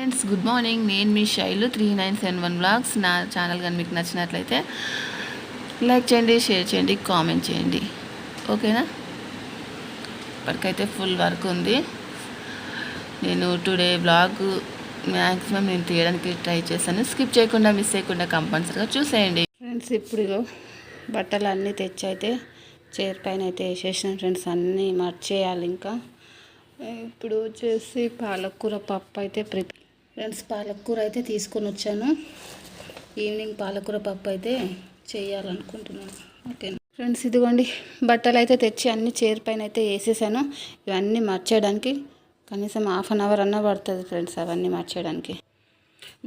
Friends, good morning. నేను మీ Shailu 3971 blogs. నా channel కానీ మీకు నచ్చినట్లయితే లైక్ చేయండి, షేర్ చేయండి, కామెంట్ చేయండి. ఓకేనా? ఇప్పటికైతే ఫుల్ వర్క్ ఉంది. నేను టుడే బ్లాగ్ మ్యాక్సిమం నేను తీయడానికి ట్రై చేశాను. స్కిప్ చేయకుండా, మిస్ చేయకుండా కంపల్సరీగా చూసేయండి. ఫ్రెండ్స్, ఇప్పుడు బట్టలు అన్నీ తెచ్చి అయితే చైర్ పైన అయితే వేసేసిన ఫ్రెండ్స్. అన్నీ మర్చేయాలి. ఇంకా ఇప్పుడు వచ్చేసి పాలకూర పప్పు అయితే ఫ్రెండ్స్, పాలకూర అయితే తీసుకొని వచ్చాను. ఈవినింగ్ పాలకూర పప్పు అయితే చేయాలనుకుంటున్నాను. ఓకే ఫ్రెండ్స్, ఇదిగోండి బట్టలు అయితే తెచ్చి అన్ని చైర్ పైన అయితే వేసేసాను. ఇవన్నీ మర్చేయడానికి కనీసం ½ అన్న పడుతుంది ఫ్రెండ్స్. అవన్నీ మర్చేయడానికి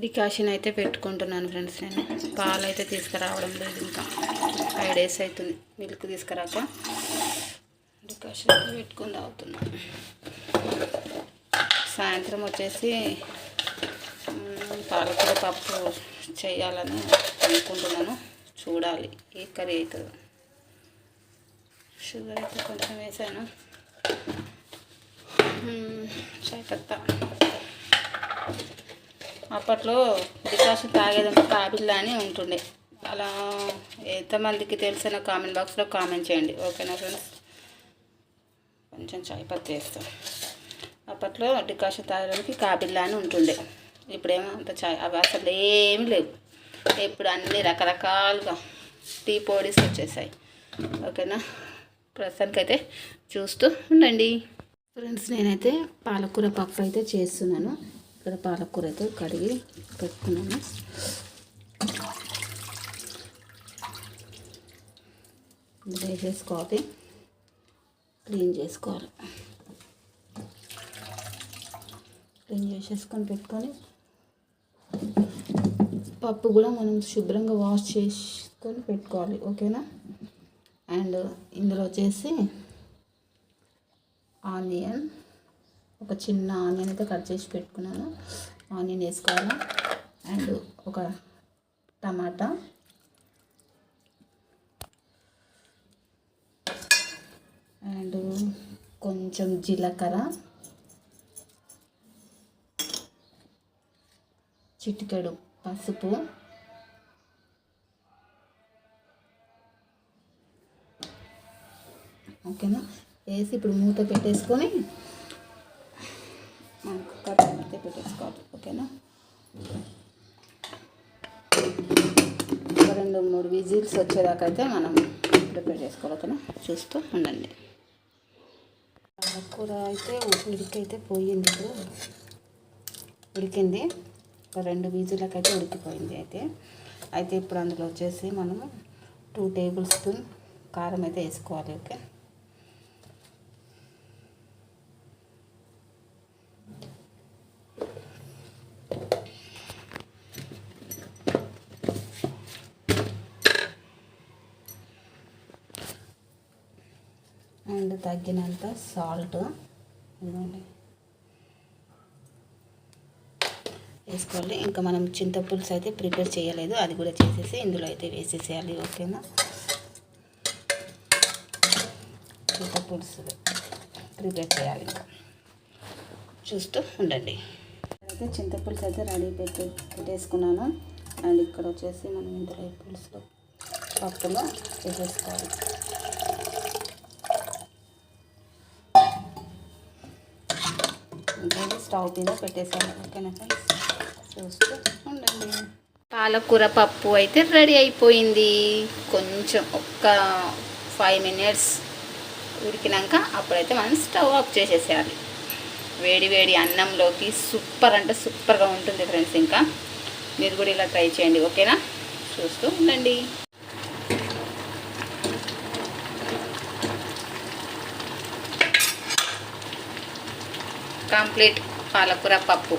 డికాషన్ అయితే పెట్టుకుంటున్నాను ఫ్రెండ్స్. నేను పాలు అయితే తీసుకురావడం లేదు, ఇంకా 5 days అవుతుంది మిల్క్ తీసుకురాక. డికాషన్ అయితే పెట్టుకొని తాగుతున్నాను. సాయంత్రం వచ్చేసి పాలకూర పప్పు చేయాలని అనుకుంటున్నాను. చూడాలి ఏ కర్రీ అవుతుందో. షుగర్ అయితే కొంచెం వేసాను. చాయపత్తా. అప్పట్లో డికాషన్ తాగేదంటే కాబిల్లా అని ఉంటుండే. అలా ఎంతమందికి తెలిసిన కామెంట్ బాక్స్లో కామెంట్ చేయండి. ఓకేనా ఫ్రెండ్స్? కొంచెం చాయపత్తా వేస్తాం. అప్పట్లో డికాషన్ తాగడానికి కాబిల్లా అని ఉంటుండే. ఇప్పుడేమో అంత చాయ్ అవి అసలు ఏమి లేవు. ఇప్పుడు అన్ని రకరకాలుగా టీ పొడిస్ వచ్చేసాయి. ఓకేనా? ప్రస్తుతానికైతే చూస్తూ ఉండండి ఫ్రెండ్స్. నేనైతే పాలకూర పప్పు అయితే చేస్తున్నాను. ఇక్కడ పాలకూర అయితే కడిగి పెట్టుకున్నాను. వేసేసుకోవాలి, క్లీన్ చేసుకోవాలి. క్లీన్ చేసేసుకొని పెట్టుకొని పప్పు కూడా మనం శుభ్రంగా వాష్ చేసుకొని పెట్టుకోవాలి. ఓకేనా? అండ్ ఇందులో వచ్చేసి ఆనియన్, ఒక చిన్న ఆనియన్ అయితే కట్ చేసి పెట్టుకున్నాను. ఆనియన్ వేసుకోవాలి. అండ్ ఒక టమాటా, అండ్ కొంచెం జీలకర్ర, చిటికెడు పసుపు, ఓకేనా? వేసి ఇప్పుడు మూత పెట్టేసుకొని కుక్కర్ అయితే పెట్టేసుకోవాలి. ఓకేనా? ఒక 2-3 విజిల్స్ వచ్చేదాకా అయితే మనం ప్రిపేర్ చేసుకోవాలి. ఓకేనా? చూస్తూ ఉండండి. పాలకూర అయితే ఉడికైతే పోయింది. ఇప్పుడు ఉడికింది. ఒక 2 విజిల్లకు అయితే ఉడికిపోయింది. అయితే ఇప్పుడు అందులో వచ్చేసి మనము 2 tablespoon కారం అయితే వేసుకోవాలి. ఓకే? అండ్ తగ్గినంత సాల్ట్ ఇవ్వండి వేసుకోవాలి. ఇంకా మనం చింతపులుసు అయితే ప్రిపేర్ చేయలేదు, అది కూడా చేసేసి ఇందులో అయితే వేసేసేయాలి. ఓకేనా? చింతపులుసు ప్రిపేర్ చేయాలి. ఇంకా చూస్తూ ఉండండి. అయితే చింతపులుసు అయితే రెడీ పెట్టేసుకున్నాను. అండ్ ఇక్కడ వచ్చేసి మనం ఇందులో పులుసులో పప్పులో వేసేసుకోవాలి. ఇంకా స్టవ్ మీద పెట్టేసాను. ఓకేనా ఫ్రెండ్స్? చూస్తూ ఉండండి. పాలకూర పప్పు అయితే రెడీ అయిపోయింది. కొంచెం ఒక్క 5 minutes ఉడికినాక అప్పుడైతే మనం స్టవ్ ఆఫ్ చేసేసేయాలి. వేడి వేడి అన్నంలోకి సూపర్ అంటే సూపర్గా ఉంటుంది ఫ్రెండ్స్. ఇంకా మీరు కూడా ఇలా ట్రై చేయండి. ఓకేనా? చూస్తూ ఉండండి. కంప్లీట్ పాలకూర పప్పు.